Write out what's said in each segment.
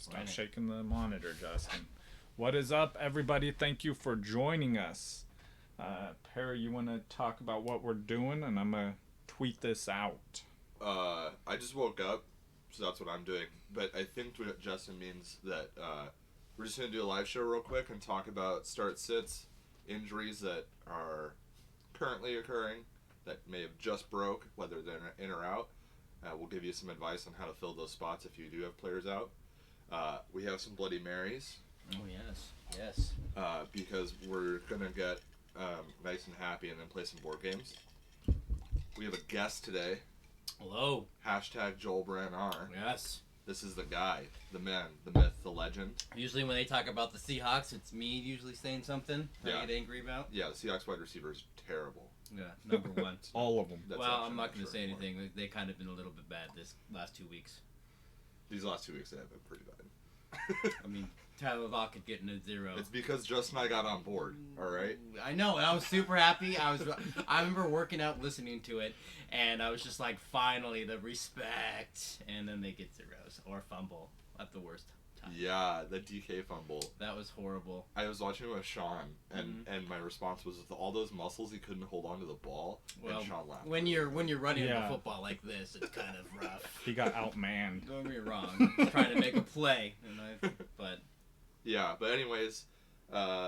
Stop shaking the monitor, Justin. What is up, everybody? Thank you for joining us. Perry, you want to talk about what we're doing, and I'm going to tweet this out. I just woke up, so that's what I'm doing. But I think what Justin means that we're just going to do a live show real quick and talk about start-sits, injuries that are currently occurring, that may have just broke, whether they're in or out. We'll give you some advice on how to fill those spots if you do have players out. We have some Bloody Marys. Oh, yes. Because we're going to get nice and happy and then play some board games. We have a guest today. Hello. Hashtag Joel Brand R. Yes. This is the guy, the man, the myth, the legend. Usually when they talk about the Seahawks, it's me usually saying something I get angry about. Yeah, the Seahawks wide receiver is terrible. Yeah, number one. All of them. Well, I'm not going to say anything. They kind of been a little bit bad this last 2 weeks. These last 2 weeks they have been pretty bad. I mean, Tyler Lockett getting a 0. It's because Justin and I got on board, alright? I know, and I was super happy. I remember working out listening to it, and I was just like, finally, the respect. And then they get zeros or fumble at the worst time. Yeah, the DK fumble. That was horrible. I was watching it with Sean, and my response was, with all those muscles, he couldn't hold on to the ball, and Sean laughed. When you're running a football like this, it's kind of rough. He got outmanned. Don't get me wrong. I'm trying to make a play, but... Yeah, but anyways,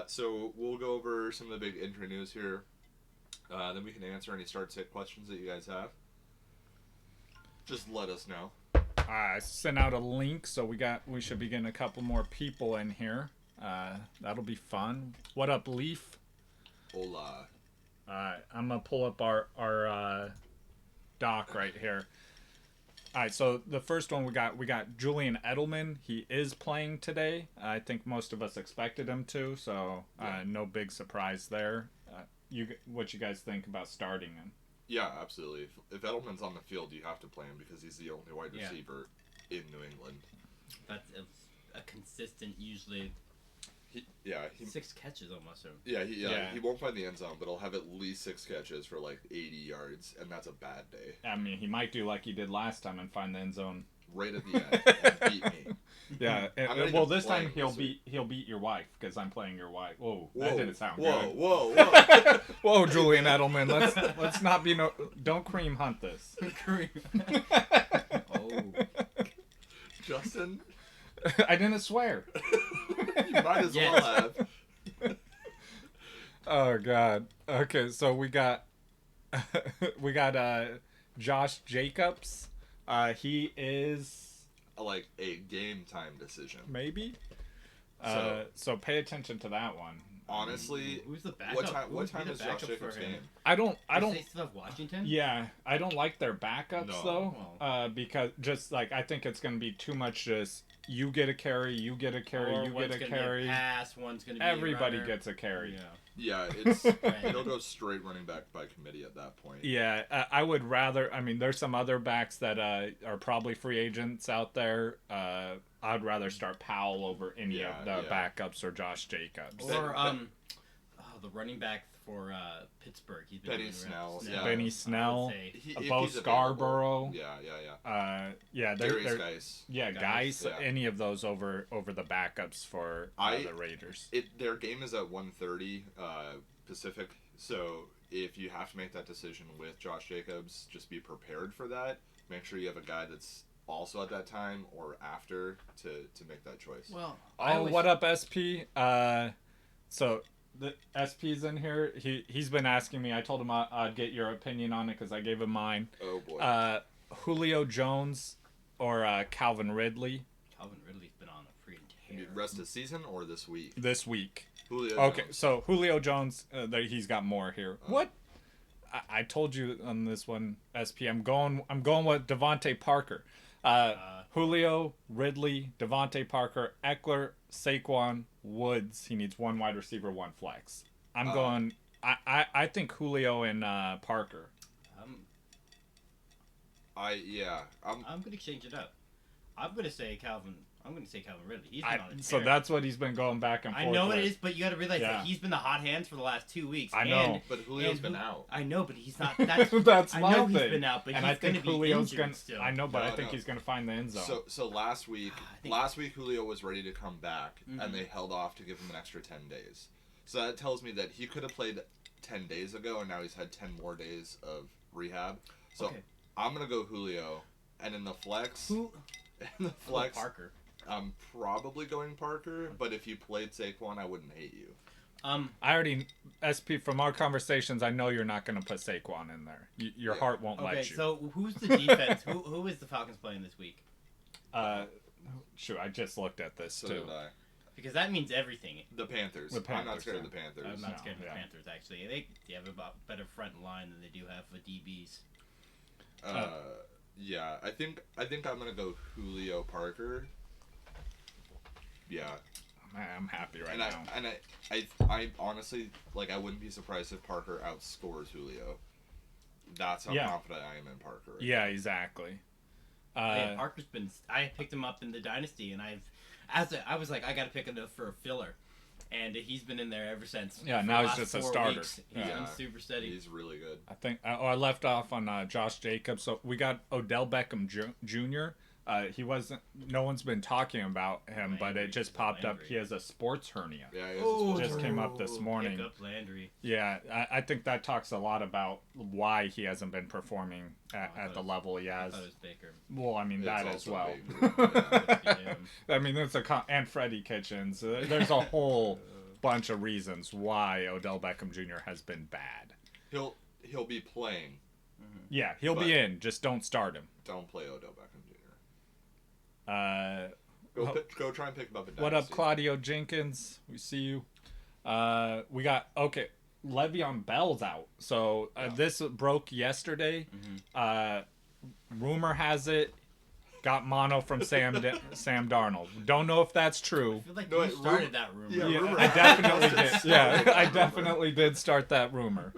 so we'll go over some of the big injury news here. Then we can answer any start-sit questions that you guys have. Just let us know. I sent out a link, so we should be getting a couple more people in here. That'll be fun. What up, Leaf? Hola. Alright, I'm gonna pull up our doc right here. Alright, so the first one we got Julian Edelman. He is playing today. I think most of us expected him to, so no big surprise there. What you guys think about starting him? Yeah, absolutely. If Edelman's on the field, you have to play him because he's the only wide receiver in New England. That's a consistent, usually. 6 catches almost. He won't find the end zone, but he'll have at least 6 catches for like 80 yards, and that's a bad day. I mean, he might do like he did last time and find the end zone right at the end and beat me. Yeah, well, this time he'll beat your wife because I'm playing your wife. Whoa, that didn't sound good. Whoa! Whoa, Julian Edelman, let's not be don't cream hunt this. Cream. Oh, Justin, I didn't swear. You might as well have. Oh God. Okay, so we got Josh Jacobs. He is like a game time decision. Maybe. So pay attention to that one. Honestly, who's the backup? What time is Josh Jacobs' game? I don't. They still have Washington. Yeah, I don't like their backups though. Because just like I think it's gonna be too much. Just you get a carry, you get a carry, you get a carry. Pass. One's gonna be everybody gets a carry. Yeah, it'll go straight running back by committee at that point. Yeah, I would rather. I mean, there's some other backs that are probably free agents out there. I'd rather start Powell over any of the backups or Josh Jacobs. Or the running back for Pittsburgh. He's been Benny Snell. Benny Snell. Bo Scarborough. Darius Geis. Guys. Any of those over the backups for the Raiders. Their game is at 1:30 Pacific, so if you have to make that decision with Josh Jacobs, just be prepared for that. Make sure you have a guy that's also at that time or after to make that choice. Well, what up, SP? So the SP's in here. He's been asking me. I told him I'd get your opinion on it because I gave him mine. Oh boy. Julio Jones or Calvin Ridley. Calvin Ridley's been on a freaking tear. Rest of season or this week? This week. Julio Jones. So Julio Jones. He's got more here. What? I told you on this one, SP. I'm going with Devontae Parker. Julio, Ridley, Devontae Parker, Eckler, Saquon, Woods. He needs one wide receiver, one flex. I'm going. I think Julio and Parker. I'm gonna change it up. I'm gonna say Calvin I'm going to say Calvin Ridley. He's been on a So tear. that's what he's been going back and forth I know with. it is, but you got to realize Yeah. that he's been the hot hands for the last 2 weeks. I know. But Julio's been out. I know, but he's not. That's, That's I my know thing. he's been out, but and he's I think going to be Julio's injured gonna. still. I know, but No, I think no. he's gonna find the end zone. So last week, Julio was ready to come back, Mhm. and they held off to give him an extra 10 days. So that tells me that he could have played 10 days ago, and now he's had 10 more days of rehab. So Okay. I'm gonna go Julio, and in the flex, Who? Parker. I'm probably going Parker. But if you played Saquon, I wouldn't hate you. I already SP from our conversations. I know you're not gonna put Saquon in there. Your heart won't Okay, let you. so who's the defense? who is the Falcons playing this week? Shoot, I just looked at this So too. did I. Because that means everything. The Panthers. The I'm not Panthers, scared yeah. of the Panthers. I'm not No, scared of the yeah. Panthers, actually. They have a better front line than they do have for DBs. Yeah, I think I'm gonna go Julio Parker. Yeah, Man, I'm happy right and now. I honestly I wouldn't be surprised if Parker outscores Julio. That's how Yeah. confident I am in Parker. Right Yeah, exactly. Yeah, Parker's been. I picked him up in the dynasty, and I was like, I got to pick him up for a filler, and he's been in there ever since. Yeah, For now the he's last just a 4 starter. weeks. He's Yeah. been super steady. He's really good. I think I left off on Josh Jacobs. So we got Odell Beckham Jr. No one's been talking about him, but it just popped up. Landry. He has a sports hernia. Yeah, he has Oh, a Just came up this morning. Pick up Landry. Yeah, I think that talks a lot about why he hasn't been performing at the level he I has. thought it was Baker. Well, I mean It's that as also well. big. Yeah. I mean that's and Freddie Kitchens. There's a whole bunch of reasons why Odell Beckham Jr. has been bad. He'll be playing. Yeah, he'll But- be in. Just don't start him. Don't play Odell Beckham Jr. Go Go try and pick him up in What up, Dynasty. Claudio Jenkins? We see you. We got Le'Veon Bell's out. So this broke yesterday. Rumor has it got mono from Sam Darnold. Don't know if that's true. I feel like No, you wait, started that rumor. Yeah, Yeah, rumor I has definitely it. did. Yeah, I definitely did start that rumor.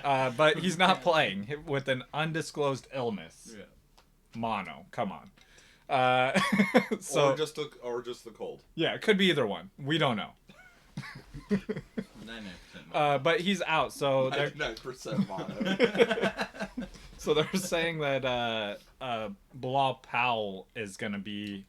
But he's not playing with an undisclosed illness. Yeah. Mono. Come on. So or just the cold. yeah, it could be either one. We don't know. 99% But he's out, so they're 99% mono. so they're saying that Bilal Powell is gonna be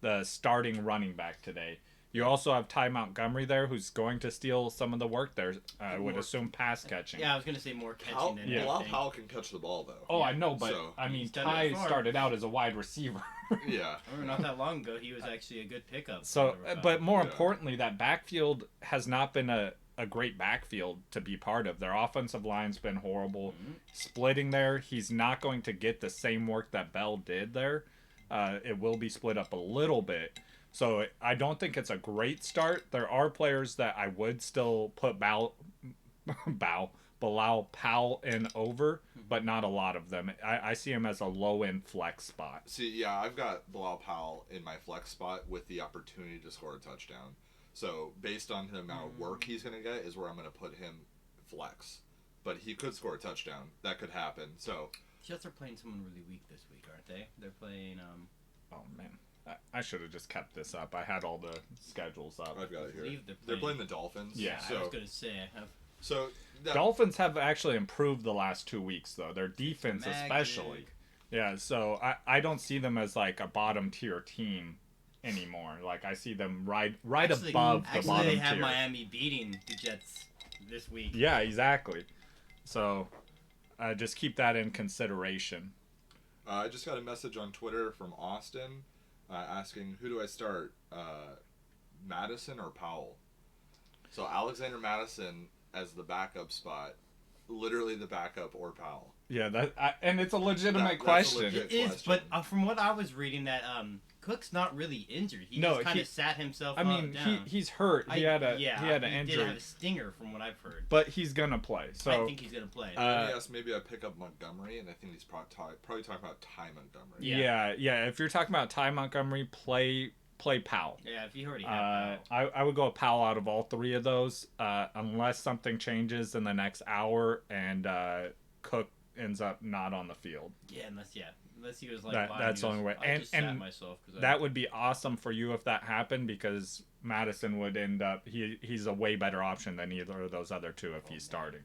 the starting running back today. You also have Ty Montgomery there, who's going to steal some of the work there. I would assume pass catching. Yeah, I was gonna say more catching than Bilal anything. Powell can catch the ball though. Oh, I know, but So- I mean, He's done Ty it before. started out as a wide receiver. Yeah. I remember not that long ago, he was actually a good pickup. So, but more Yeah. importantly, that backfield has not been a great backfield to be part of. Their offensive line's been horrible. Splitting there, he's not going to get the same work that Bell did there. It will be split up a little bit. So I don't think it's a great start. There are players that I would still put Bilal Powell in over, but not a lot of them. I see him as a low-end flex spot. See, yeah, I've got Bilal Powell in my flex spot with the opportunity to score a touchdown. So based on the amount of work he's going to get is where I'm going to put him flex. But he could score a touchdown. That could happen. So Jets are playing someone really weak this week, aren't they? They're playing. Oh, man. I should have just kept this up. I had all the schedules up. I've got it here. believe They're playing the Dolphins. Yeah. I So was gonna say. Dolphins have actually improved the last 2 weeks, though. Their defense, Magic. especially. Yeah, so I don't see them as like a bottom tier team anymore. Like I see them right above the bottom they have tier. Miami beating the Jets this week. Yeah, exactly. So just keep that in consideration. I just got a message on Twitter from Austin asking, who do I start, Madison or Powell? So Alexander Madison as the backup spot, literally the backup or Powell. Yeah, and it's a legitimate That's a question. legit- It is, question. but from what I was reading, that Cook's not really injured. He No, just kind he- of sat himself. I mean, down. he's hurt. He had an He did injury, have a stinger, from what I've heard. but he's gonna play. So I think he's gonna play. Yes, maybe I pick up Montgomery, and I think he's probably talking about Ty Montgomery. yeah. If you're talking about Ty Montgomery, play Powell. Yeah, if you already have. I would go with Powell out of all three of those, unless something changes in the next hour and Cook ends up not on the field. Yeah, unless he was like That's the only way. I just sat myself that would be awesome for you if that happened, because Madison would end up he's a way better option than either of those other two if he's starting.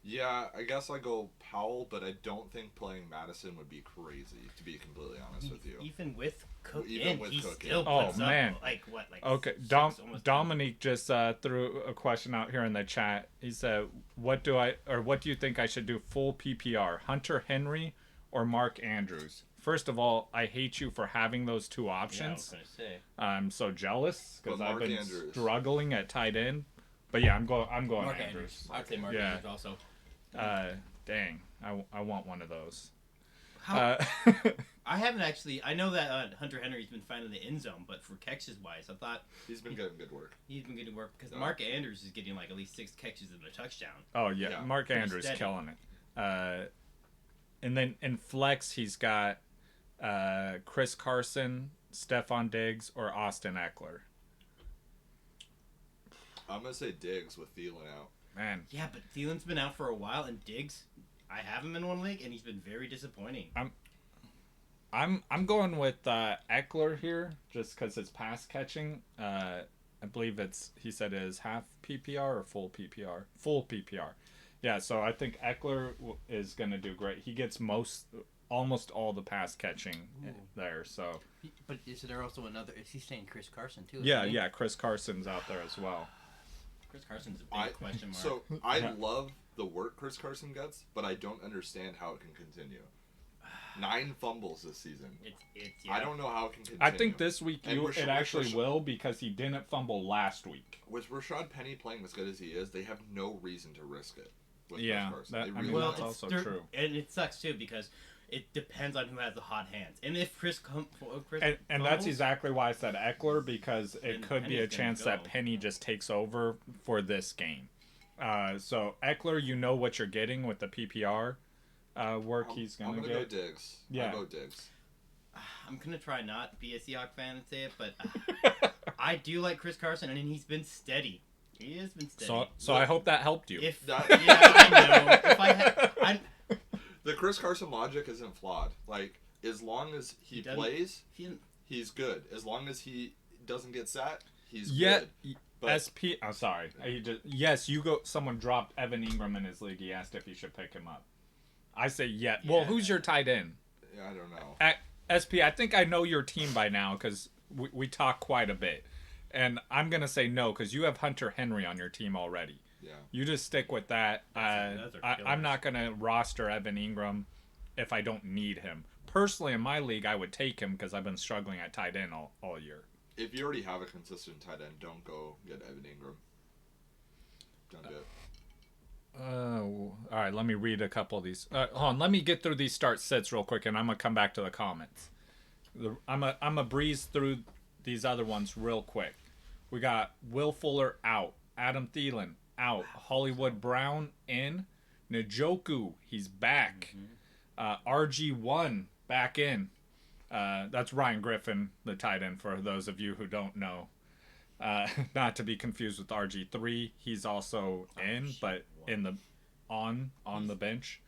Yeah, I guess I go Powell, but I don't think playing Madison would be crazy, to be completely honest with you. Even with Cook Even in, with he Cook still in. puts Oh, man. up like what? Like Okay, almost Dominique just threw a question out here in the chat. He said, "What do you think I should do full PPR? Hunter Henry or Mark Andrews?" First of all, I hate you for having those two options. Yeah, I was gonna say. I'm so jealous because But I've been Andrews. struggling at tight end. But yeah, I'm going Mark Andrews. Andrews. I'd say Mark Yeah. Andrews also. Dang, I want one of those. How? I haven't actually. I know that Hunter Henry's been finding the end zone, but for catches wise, I thought He's been getting good work. he's been getting work because Mark Andrews is getting like at least 6 catches and a touchdown. Oh yeah, Yeah, Mark pretty Andrews steady. killing it. And then in flex, he's got Chris Carson, Stephon Diggs, or Austin Eckler. I'm gonna say Diggs with Thielen out. Man, Yeah, but Thielen's been out for a while, and Diggs, I have him in one league, and he's been very disappointing. I'm going with Eckler here just because it's pass catching. I believe he said it is half PPR or full PPR. Full PPR. Yeah, so I think Eckler is going to do great. He gets almost all the pass catching there. So But is there also another? Is he saying Chris Carson too? yeah, Chris Carson's out there as well. Chris Carson's a big question mark. So I love the work Chris Carson gets, but I don't understand how it can continue. 9 fumbles this season. It's I don't know how it can continue. I think this week And it actually will, because he didn't fumble last week. With Rashad Penny playing as good as he is, they have no reason to risk it. With Yeah, Chris Carson. that- They I mean, really that's don't. also they're- true. And it sucks too because it depends on who has the hot hands. And if Chris And fumbles, that's exactly why I said Eckler, because it Then could be a Penny's gonna chance that go. Penny just takes over for this game. So Eckler, you know what you're getting with the PPR work he's I'm going to gonna get. go Diggs. Yeah. I vote Diggs. I'm gonna try not be a Seahawks fan and say it, but I do like Chris Carson, and he's been steady. He has been steady. So I hope that helped you. If That- yeah, I know. If I had, The Chris Carson logic isn't flawed. Like, as long as he doesn't- plays, he, he's good. As long as he doesn't get sat, he's Yeah, good. But SP. I'm sorry. Yes, someone dropped Evan Ingram in his league. He asked if he should pick him up. I say yeah. Well, Yeah. who's your tight end? yeah, I don't know. SP, I think I know your team by now because we talk quite a bit. And I'm going to say no because you have Hunter Henry on your team already. Yeah. You just stick with that. Those are I'm killers. not going to roster Evan Ingram if I don't need him. Personally, in my league, I would take him because I've been struggling at tight end all year. If you already have a consistent tight end, don't go get Evan Ingram. Don't do it. All right, let me read a couple of these. Hold on, let me get through these start sits real quick, and I'm gonna come back to the comments. I'm a breeze through these other ones real quick. We got Will Fuller out, Adam Thielen out, Hollywood Brown in, Njoku he's back, RG1 back in. That's Ryan Griffin, the tight end, for those of you who don't know. Not to be confused with RG3. He's also in, but in the on the bench.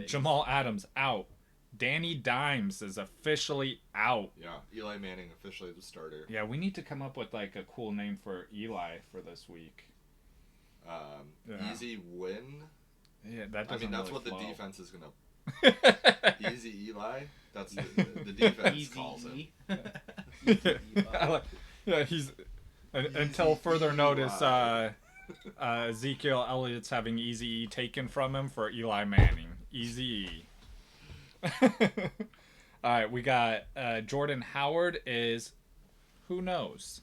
Jamal Adams out. Danny Dimes is officially out. Yeah. Eli Manning officially the starter. Yeah, we need to come up with like a cool name for Eli for this week. Yeah. Easy win. Yeah, that I doesn't mean, that's really what flow. the defense is gonna. Easy Eli. That's the defense calls it. I like- yeah, he's until further notice. Ezekiel Elliott's having Easy E taken from him for Eli Manning. Easy E. All right, we got Jordan Howard is who knows.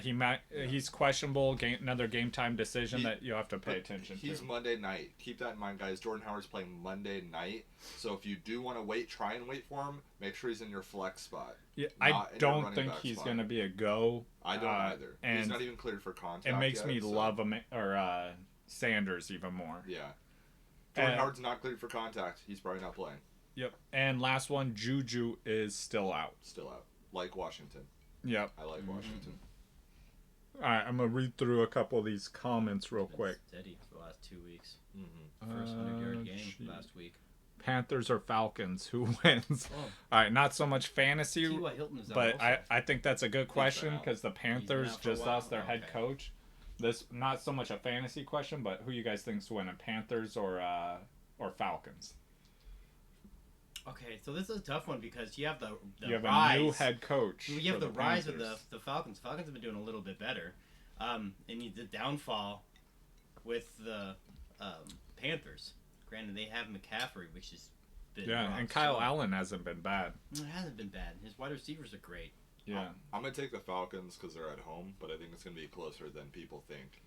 He's questionable. Another game time decision that you have to pay attention He's to. Monday night. Keep that in mind, guys. Jordan Howard's playing Monday night. So if you do want to try and wait for him. Make sure he's in your flex spot. Yeah, not I in your don't running think back he's spot. going to be a go. I don't either. And He's not even cleared for contact. it makes yet, me so- love him or Sanders even more. Yeah. Jordan And- Howard's not cleared for contact. He's probably not playing. Yep. And last one, Juju is still out. Still out. Like Washington. Yep. I like Washington. All right, I'm gonna read through a couple of these comments real quick. Steady for the last 2 weeks. Mm-hmm. First 100-yard game. Panthers or Falcons? Who wins? Oh. All right, not so much fantasy, T.Y. Hilton is out but also. I think that's a good question because the Panthers out for a just while? lost their head Okay. coach. This not so much a fantasy question, but who you guys think's winning, Panthers or Falcons? Okay, so this is a tough one because you have the You have rise. a new head coach. You have for the rise of Panthers. the Falcons. Falcons have been doing a little bit better. And the downfall with the Panthers. Granted, they have McCaffrey, which is been Yeah, rough, and Kyle so- Allen hasn't been bad. It hasn't been bad. His wide receivers are great. Yeah. I'm gonna take the Falcons because they're at home, but I think it's gonna be closer than people think.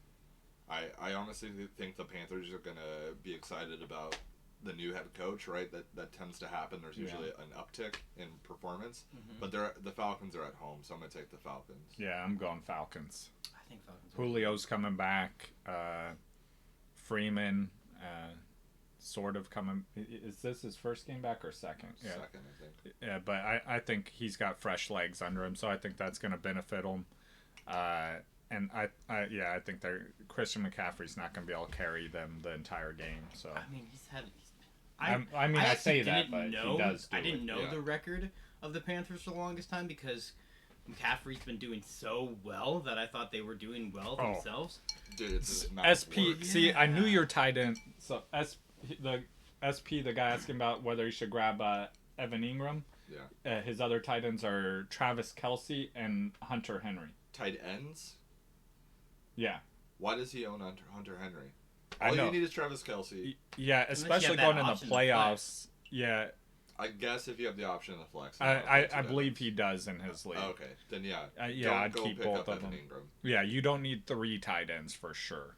I honestly think the Panthers are gonna be excited about the new head coach, right? That tends to happen. There's usually an uptick in performance, but the Falcons are at home, so I'm gonna take the Falcons. Yeah, I'm going Falcons. I think Falcons. Julio's coming back. Freeman, sort of coming. Is this his first game back or second? Yeah. Second, I think. Yeah, but I think he's got fresh legs under him, so I think that's going to benefit him. And I think Christian McCaffrey's not going to be able to carry them the entire game. So I mean, I say actually that, didn't but know, he does. I didn't know yeah. the record of the Panthers for the longest time because McCaffrey's been doing so well that I thought they were doing well themselves. Dude, it's his mouth SP. work. See, I knew you were tied in. So the guy asking about whether he should grab Evan Ingram. Yeah. His other tight ends are Travis Kelce and Hunter Henry. Tight ends? Yeah. Why does he own Hunter Henry? I All know. you need is Travis Kelce. Yeah, Unless you especially have that going in the option to playoffs. Yeah, I guess if you have the option of the flex. I believe he does in his league. Okay, then yeah. Yeah, Don't I'd go keep pick both up of Evan them. Ingram. Yeah, you don't need 3 tight ends for sure.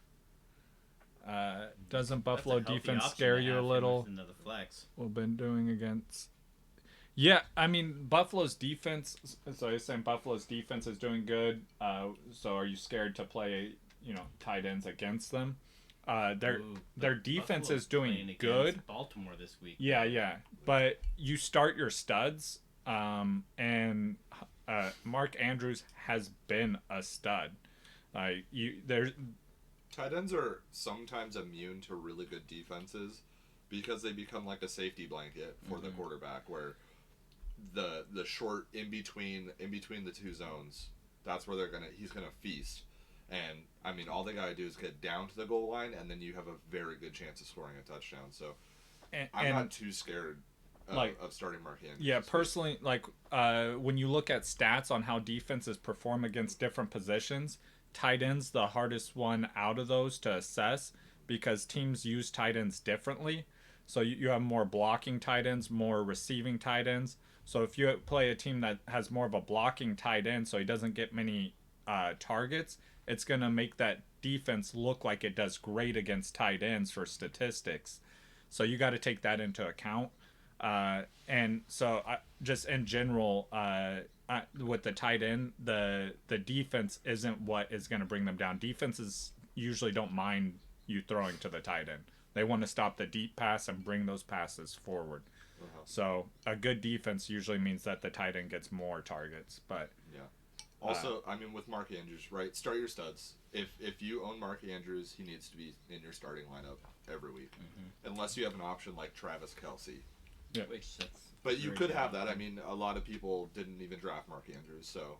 Doesn't That's a Buffalo healthy defense option scare to you a have him little? with another flex. We've been doing against. Yeah, I mean Buffalo's defense. So you're saying Buffalo's defense is doing good. So are you scared to play, tight ends against them? Their defense Buffalo's is doing playing against good. Baltimore this week. Yeah, but you start your studs, and Mark Andrews has been a stud. There's Tight ends are sometimes immune to really good defenses because they become like a safety blanket for the quarterback, where the short in between the two zones, that's where he's gonna feast. And I mean, all they gotta do is get down to the goal line, and then you have a very good chance of scoring a touchdown. So I'm not too scared of starting Mark Andrews. Yeah, personally, when you look at stats on how defenses perform against different positions, tight ends the hardest one out of those to assess because teams use tight ends differently. So you have more blocking tight ends, more receiving tight ends. So if you play a team that has more of a blocking tight end, so he doesn't get many targets, it's going to make that defense look like it does great against tight ends for statistics. So you got to take that into account. And so just in general, with the tight end, the defense isn't what is going to bring them down. Defenses usually don't mind you throwing to the tight end. They want to stop the deep pass and bring those passes forward. So a good defense usually means that the tight end gets more targets. But yeah. Also, I mean, with Mark Andrews, right? Start your studs. If you own Mark Andrews, he needs to be in your starting lineup every week, unless you have an option like Travis Kelce. Yeah. But you could have that. I mean, a lot of people didn't even draft Mark Andrews, so.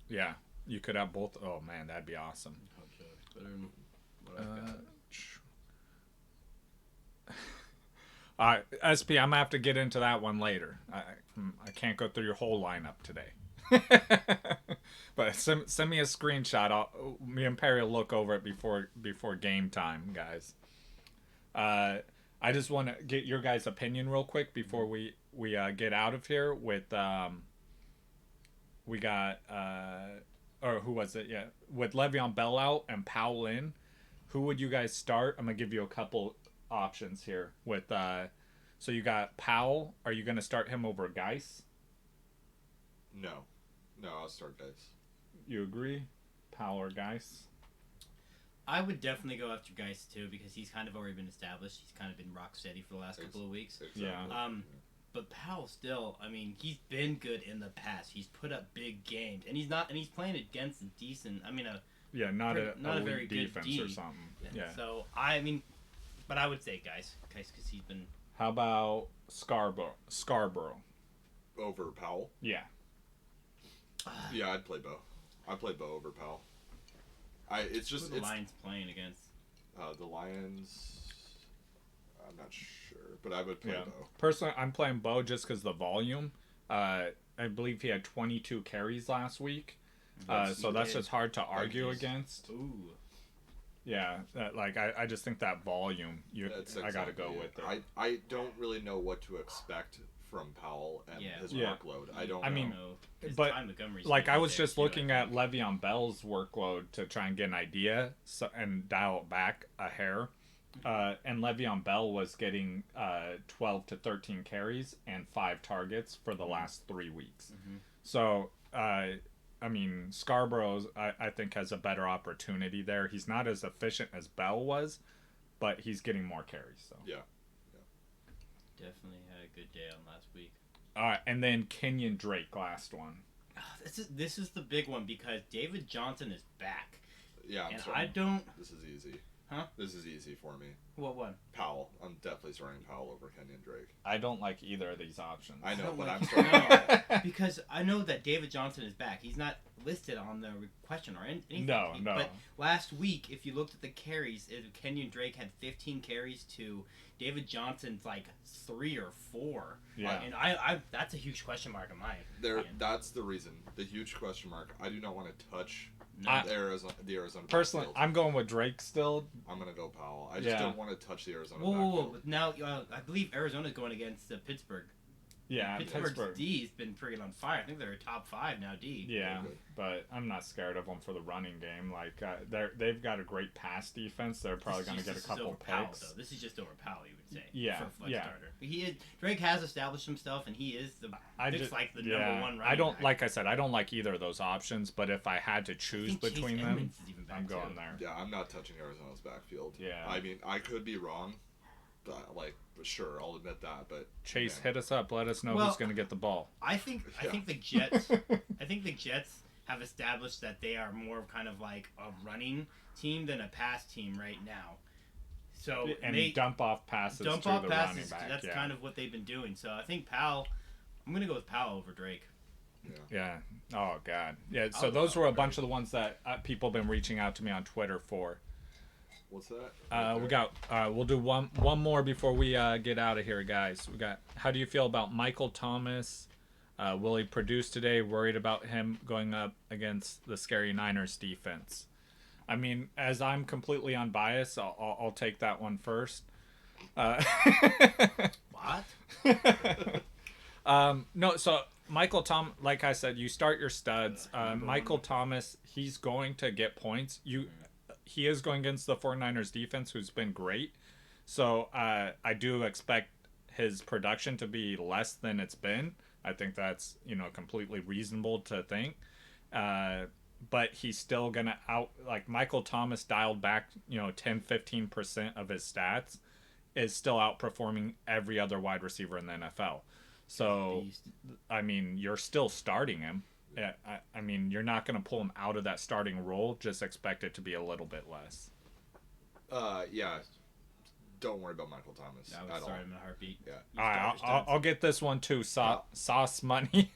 Yeah, you could have both. Oh man, that'd be awesome. Better than what I've got. All right, SP, I'm gonna have to get into that one later. I can't go through your whole lineup today. But send me a screenshot. Me and Perry will look over it before game time, guys. I just want to get your guys' opinion real quick before we get out of here. With we got or who was it? Yeah, with Le'Veon Bell out and Powell in, who would you guys start? I'm gonna give you a couple options here. With so you got Powell. Are you gonna start him over Geis? No, I'll start Geis. You agree? Powell or Geis? I would definitely go after Geis too because he's kind of already been established. He's kind of been rock steady for the last couple of weeks. Exactly. Yeah. But Powell still, I mean, he's been good in the past. He's put up big games, and he's playing against a decent. I mean, not a elite very good defense D. or something. Yeah. So I mean, but I would say Geis because he's been How about Scarborough? Over Powell. Yeah. Yeah, I'd play Bo. I'd play Bo over Powell. It's just Who are the Lions playing against? The Lions. I'm not sure, but I would play Bo. Personally, I'm playing Bo just because the volume. I believe he had 22 carries last week. So that's just hard to argue against. Ooh. Yeah, I just think that volume, I got to go with it. I don't really know what to expect from Powell and his workload. I don't know. But like I was just looking at Le'Veon Bell's workload to try and get an idea and dial it back a hair. And Le'Veon Bell was getting 12 to 13 carries and 5 targets for the last 3 weeks. Mm-hmm. So, I mean, Scarborough, I think, has a better opportunity there. He's not as efficient as Bell was, but he's getting more carries. So yeah. Definitely had a good day on last week. All right, and then Kenyon Drake, last one. This is the big one because David Johnson is back. Yeah, This is easy. Huh? This is easy for me. What one? Powell. I'm definitely starting Powell over Kenyon Drake. I don't like either of these options. I know, but I'm starting because I know that David Johnson is back. He's not listed on the question or anything. No. But last week, if you looked at the carries, Kenyon Drake had 15 carries to David Johnson's like 3 or 4. Yeah. And I that's a huge question mark in my opinion. That's the reason. The huge question mark. I do not want to touch the Arizona personally, backfield. I'm going with Drake still. I'm going to go Powell. I just don't want to touch the Arizona Whoa. backfield. Now, I believe Arizona's going against Pittsburgh. Yeah, Pittsburgh's D's been freaking on fire. I think they're a top 5 now, D. Yeah, but I'm not scared of them for the running game. Like they've got a great pass defense. They're probably going to get a couple picks. Powell, though. This is just over Powell, you would say. Yeah, for a starter. Drake has established himself, and he is the number one running back. Like I said, I don't like either of those options. But if I had to choose between them, I'm going there. Yeah, I'm not touching Arizona's backfield. Yeah, I mean, I could be wrong. Sure, I'll admit that, but Chase, hit us up. Let us know who's going to get the ball. I think the Jets. I think the Jets have established that they are more of kind of like a running team than a pass team right now. So they dump off passes. Running back. That's kind of what they've been doing. So I think Powell. I'm going to go with Powell over Drake. Yeah. Oh God. Yeah. So those were a bunch of the ones that people have been reaching out to me on Twitter for. What's that? We got. We'll do one more before we get out of here, guys. We got. How do you feel about Michael Thomas? Will he produce today? Worried about him going up against the scary Niners defense. I mean, as I'm completely unbiased, I'll take that one first. What? No. So Michael Thomas, like I said, you start your studs. Michael Thomas, he's going to get points. He is going against the 49ers defense, who's been great. So I do expect his production to be less than it's been. I think that's, completely reasonable to think. But he's still going to Michael Thomas dialed back, 10-15% of his stats is still outperforming every other wide receiver in the NFL. So, I mean, you're still starting him. Yeah, I mean, you're not going to pull him out of that starting role. Just expect it to be a little bit less. Yeah. Don't worry about Michael Thomas I would start him in a heartbeat. Yeah. All right, I'll get this one too. Sauce money.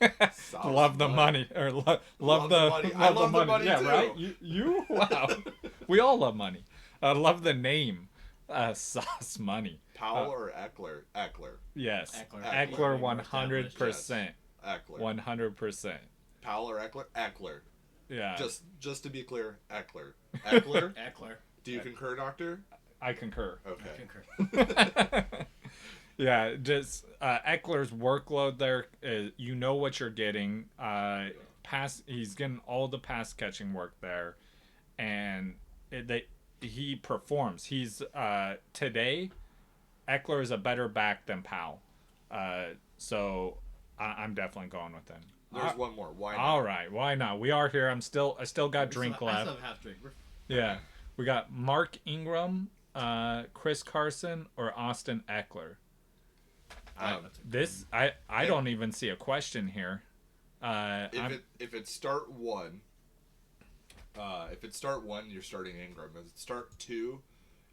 Love the money. Or love the money. I love the money yeah, too. Right? You? Wow. We all love money. I love the name. Sauce money. Powell or Eckler? Eckler. Yes. Eckler 100%. Eckler. 100%. Powell or Eckler? Eckler. Yeah. Just to be clear, Eckler. Eckler? Eckler. Do you concur, Doctor? I concur. Okay. I concur. Yeah, just Eckler's workload there. You know what you're getting. He's getting all the pass catching work there, and he performs. He's today. Eckler is a better back than Powell, so I'm definitely going with him. There's one more. Why not? All right, why not? We are here. I still got drink left. I still have half drink. Yeah, we got Mark Ingram, Chris Carson, or Austin Eckler. I don't even see a question here. If it's start one, you're starting Ingram. If it's start 2,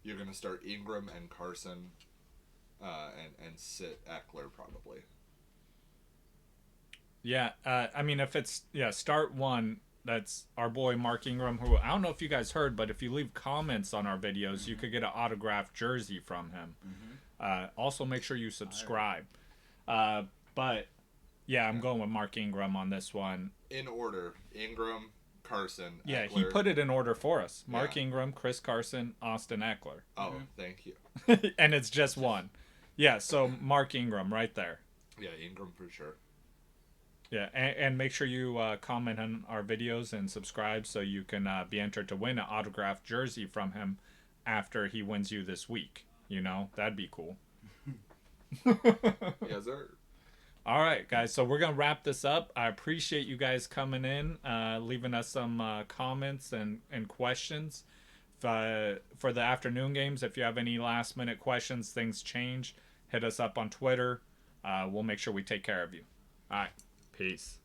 you're gonna start Ingram and Carson. and sit Eckler probably. Yeah, I mean, if it's start one. That's our boy Mark Ingram, who I don't know if you guys heard, but if you leave comments on our videos, you could get an autographed jersey from him. Also, make sure you subscribe. But yeah, I'm going with Mark Ingram on this one. In order: Ingram, Carson. Yeah, Eckler. he put it in order for us. Mark Ingram, Chris Carson, Austin Eckler. Oh, thank you. And it's just one. Yeah, so Mark Ingram right there. Yeah, Ingram for sure. Yeah, and make sure you comment on our videos and subscribe so you can be entered to win an autographed jersey from him after he wins you this week. You know, that'd be cool. Yes, sir. All right, guys, so we're going to wrap this up. I appreciate you guys coming in, leaving us some comments and questions for the afternoon games. If you have any last-minute questions, things change, hit us up on Twitter. We'll make sure we take care of you. All right. Peace.